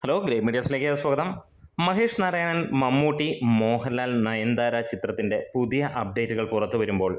Hello great മീഡിയാസിലേക്ക് സ്വാഗതം. മഹേഷ് നാരായണൻ, മമ്മൂട്ടി, മോഹൻലാൽ, നയൻതാര ചിത്രത്തിൻ്റെ പുതിയ അപ്ഡേറ്റുകൾ പുറത്തു വരുമ്പോൾ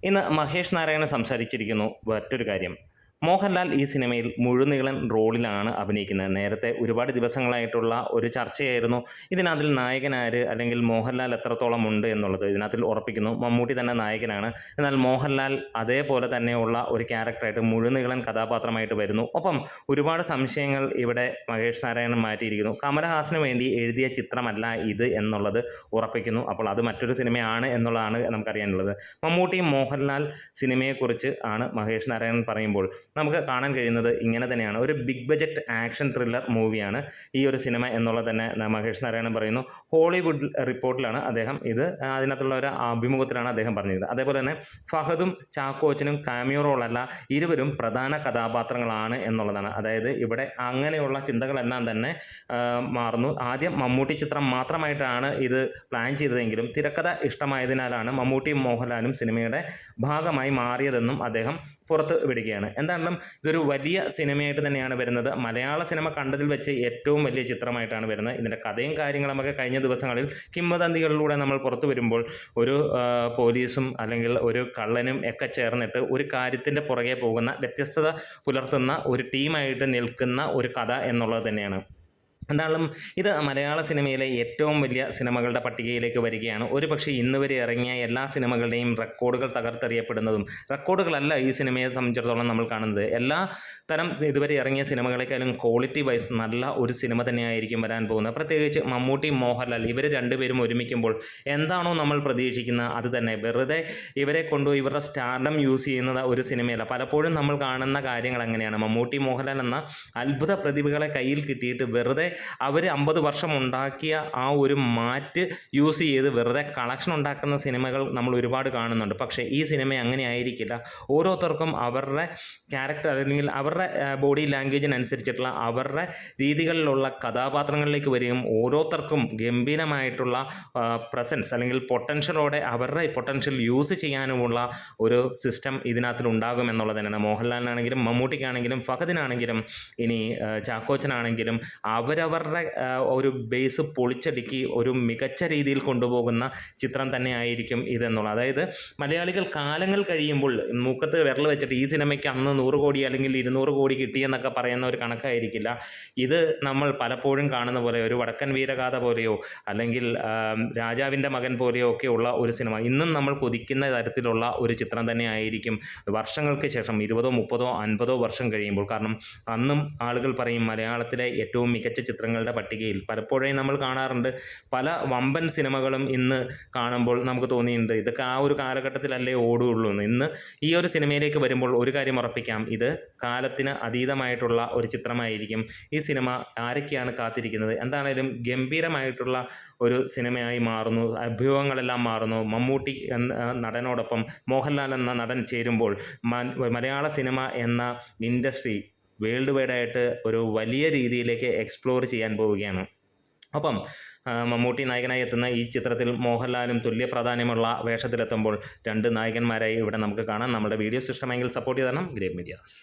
ഇന്ന് മഹേഷ് നാരായണൻ സംസാരിച്ചിരിക്കുന്നു മറ്റൊരു കാര്യം. മോഹൻലാൽ ഈ സിനിമയിൽ മുഴുനീളൻ റോളിലാണ് അഭിനയിക്കുന്നത്. നേരത്തെ ഒരുപാട് ദിവസങ്ങളായിട്ടുള്ള ഒരു ചർച്ചയായിരുന്നു ഇതിനകത്തിൽ നായകനാര്, അല്ലെങ്കിൽ മോഹൻലാൽ എത്രത്തോളം ഉണ്ട് എന്നുള്ളത്. ഇതിനകത്തിൽ ഉറപ്പിക്കുന്നു മമ്മൂട്ടി തന്നെ നായകനാണ്. എന്നാൽ മോഹൻലാൽ അതേപോലെ തന്നെയുള്ള ഒരു ക്യാരക്ടറായിട്ട് മുഴുനീളൻ കഥാപാത്രമായിട്ട് വരുന്നു. ഒപ്പം ഒരുപാട് സംശയങ്ങൾ ഇവിടെ മഹേഷ് നാരായണൻ മാറ്റിയിരിക്കുന്നു. കമലഹാസന് വേണ്ടി എഴുതിയ ചിത്രമല്ല ഇത് എന്നുള്ളത് ഉറപ്പിക്കുന്നു. അപ്പോൾ അത് മറ്റൊരു സിനിമയാണ് എന്നുള്ളതാണ് നമുക്കറിയാനുള്ളത്. മമ്മൂട്ടി മോഹൻലാൽ സിനിമയെക്കുറിച്ച് ആണ് മഹേഷ് നാരായണൻ പറയുമ്പോൾ നമുക്ക് കാണാൻ കഴിയുന്നത് ഇങ്ങനെ തന്നെയാണ്. ഒരു ബിഗ് ബജറ്റ് ആക്ഷൻ ത്രില്ലർ മൂവിയാണ് ഈ ഒരു സിനിമ എന്നുള്ളത് തന്നെ മഹേഷ് നാരായണൻ പറയുന്നു. ഹോളിവുഡ് റിപ്പോർട്ടിലാണ് അദ്ദേഹം ഇത്, അതിനകത്തുള്ള ഒരു അഭിമുഖത്തിലാണ് അദ്ദേഹം പറഞ്ഞത്. അതേപോലെ തന്നെ ഫഹദും ചാക്കോച്ചനും കാമിയോ റോളല്ല, ഇരുവരും പ്രധാന കഥാപാത്രങ്ങളാണ് എന്നുള്ളതാണ്. അതായത് ഇവിടെ അങ്ങനെയുള്ള ചിന്തകളെല്ലാം തന്നെ മാറുന്നു. ആദ്യം മമ്മൂട്ടി ചിത്രം മാത്രമായിട്ടാണ് ഇത് പ്ലാൻ ചെയ്തതെങ്കിലും തിരക്കഥ ഇഷ്ടമായതിനാലാണ് മമ്മൂട്ടിയും മോഹൻലാലും സിനിമയുടെ ഭാഗമായി മാറിയതെന്നും അദ്ദേഹം പുറത്ത് വിടുകയാണ്. എന്താണെങ്കിലും ഇതൊരു വലിയ സിനിമയായിട്ട് തന്നെയാണ് വരുന്നത്. മലയാള സിനിമ കണ്ടതിൽ വെച്ച് ഏറ്റവും വലിയ ചിത്രമായിട്ടാണ് വരുന്നത്. ഇതിൻ്റെ കഥയും കാര്യങ്ങളുമൊക്കെ കഴിഞ്ഞ ദിവസങ്ങളിൽ കിംവദന്തികളിലൂടെ നമ്മൾ പുറത്തു വരുമ്പോൾ ഒരു പോലീസും അല്ലെങ്കിൽ ഒരു കള്ളനും ഒക്കെ ചേർന്നിട്ട് ഒരു കാര്യത്തിൻ്റെ പുറകെ പോകുന്ന, വ്യത്യസ്തത പുലർത്തുന്ന ഒരു ടീമായിട്ട് നിൽക്കുന്ന ഒരു കഥ എന്നുള്ളത് തന്നെയാണ്. എന്തായാലും ഇത് മലയാള സിനിമയിലെ ഏറ്റവും വലിയ സിനിമകളുടെ പട്ടികയിലേക്ക് വരികയാണ്. ഒരു പക്ഷേ ഇന്ന് വരെ ഇറങ്ങിയ എല്ലാ സിനിമകളുടെയും റെക്കോർഡുകൾ തകർത്തെറിയപ്പെടുന്നതും റെക്കോർഡുകളല്ല ഈ സിനിമയെ സംബന്ധിച്ചിടത്തോളം നമ്മൾ കാണുന്നത്. എല്ലാ തരം ഇതുവരെ ഇറങ്ങിയ സിനിമകളെക്കാളും ക്വാളിറ്റി വൈസ് നല്ല ഒരു സിനിമ തന്നെയായിരിക്കും വരാൻ പോകുന്നത്. പ്രത്യേകിച്ച് മമ്മൂട്ടി, മോഹൻലാൽ ഇവർ രണ്ടുപേരും ഒരുമിക്കുമ്പോൾ എന്താണോ നമ്മൾ പ്രതീക്ഷിക്കുന്നത് അത് തന്നെ. വെറുതെ ഇവരെ കൊണ്ടുപോയി ഇവരുടെ സ്റ്റാർഡം യൂസ് ചെയ്യുന്നത് ഒരു സിനിമയല്ല. പലപ്പോഴും നമ്മൾ കാണുന്ന കാര്യങ്ങൾ അങ്ങനെയാണ്. മമ്മൂട്ടി, മോഹൻലാൽ എന്ന അത്ഭുത പ്രതിഭകളെ കയ്യിൽ കിട്ടിയിട്ട് വെറുതെ അവർ 50 വർഷം ഉണ്ടാക്കിയ ആ ഒരു മാറ്റ് യൂസ് ചെയ്ത് വെറുതെ കളക്ഷൻ ഉണ്ടാക്കുന്ന സിനിമകൾ നമ്മൾ ഒരുപാട് കാണുന്നുണ്ട്. പക്ഷേ ഈ സിനിമ അങ്ങനെ ആയിരിക്കില്ല. ഓരോരുത്തർക്കും അവരുടെ ക്യാരക്ടർ അല്ലെങ്കിൽ അവരുടെ ബോഡി ലാംഗ്വേജിനനുസരിച്ചിട്ടുള്ള അവരുടെ രീതികളിലുള്ള കഥാപാത്രങ്ങളിലേക്ക് വരികയും ഓരോരുത്തർക്കും ഗംഭീരമായിട്ടുള്ള പ്രസൻസ് അല്ലെങ്കിൽ പൊട്ടൻഷ്യലോടെ അവരുടെ പൊട്ടൻഷ്യൽ യൂസ് ചെയ്യാനുമുള്ള ഒരു സിസ്റ്റം ഇതിനകത്തിൽ ഉണ്ടാകും എന്നുള്ളത് തന്നെയാണ്. മോഹൻലാലിനാണെങ്കിലും മമ്മൂട്ടിക്കാണെങ്കിലും ഫഹദിനാണെങ്കിലും ഇനി ചാക്കോച്ചനാണെങ്കിലും അവരവരുടെ ഒരു ബേസ് പൊളിച്ചടുക്കി ഒരു മികച്ച രീതിയിൽ കൊണ്ടുപോകുന്ന ചിത്രം തന്നെ ആയിരിക്കും ഇതെന്നുള്ളത്. അതായത് മലയാളികൾ കാലങ്ങൾ കഴിയുമ്പോൾ മൂക്കത്ത് വിരൽ വെച്ചിട്ട് ഈ സിനിമയ്ക്ക് അന്ന് 100 കോടി അല്ലെങ്കിൽ 200 കോടി കിട്ടിയെന്നൊക്കെ പറയുന്ന ഒരു കണക്കായിരിക്കില്ല. ഇത് നമ്മൾ പലപ്പോഴും കാണുന്ന പോലെ ഒരു വടക്കൻ വീരഗാഥ പോലെയോ അല്ലെങ്കിൽ രാജാവിൻ്റെ മകൻ പോലെയോ ഒക്കെ ഉള്ള ഒരു സിനിമ ഇന്നും നമ്മൾ കൊതിക്കുന്ന തരത്തിലുള്ള ഒരു ചിത്രം തന്നെ ആയിരിക്കും വർഷങ്ങൾക്ക് ശേഷം 20, 30, 50 വർഷം കഴിയുമ്പോൾ. കാരണം അന്നും ആളുകൾ പറയും മലയാളത്തിലെ ഏറ്റവും മികച്ച ചിത്രങ്ങളുടെ പട്ടികയിൽ പലപ്പോഴും നമ്മൾ കാണാറുണ്ട്. പല വമ്പൻ സിനിമകളും ഇന്ന് കാണുമ്പോൾ നമുക്ക് തോന്നിയിട്ടുണ്ട് ഇതൊക്കെ ആ ഒരു കാലഘട്ടത്തിലല്ലേ ഓടുകയുള്ളൂ എന്ന്. ഇന്ന് ഈ ഒരു സിനിമയിലേക്ക് വരുമ്പോൾ ഒരു കാര്യം ഉറപ്പിക്കാം, ഇത് കാലത്തിന് അതീതമായിട്ടുള്ള ഒരു ചിത്രമായിരിക്കും. ഈ സിനിമ ആരൊക്കെയാണ് കാത്തിരിക്കുന്നത്? എന്താണേലും ഗംഭീരമായിട്ടുള്ള ഒരു സിനിമയായി മാറുന്നു. അഭ്യൂഹങ്ങളെല്ലാം മാറുന്നു. മമ്മൂട്ടി എന്ന നടനോടൊപ്പം മോഹൻലാൽ എന്ന നടൻ ചേരുമ്പോൾ മലയാള സിനിമ എന്ന ഇൻഡസ്ട്രി വേൾഡ് വൈഡായിട്ട് ഒരു വലിയ രീതിയിലേക്ക് എക്സ്പ്ലോർ ചെയ്യാൻ പോവുകയാണ്. ഒപ്പം മമ്മൂട്ടി നായകനായി എത്തുന്ന ഈ ചിത്രത്തിൽ മോഹൻലാലും തുല്യ പ്രാധാന്യമുള്ള വേഷത്തിലെത്തുമ്പോൾ രണ്ട് നായകന്മാരായി ഇവിടെ നമുക്ക് കാണാം. നമ്മുടെ വീഡിയോസ് ഇഷ്ടമെങ്കിൽ സപ്പോർട്ട് ചെയ്ത് തരണം ഗ്രേറ്റ് മീഡിയാസ്.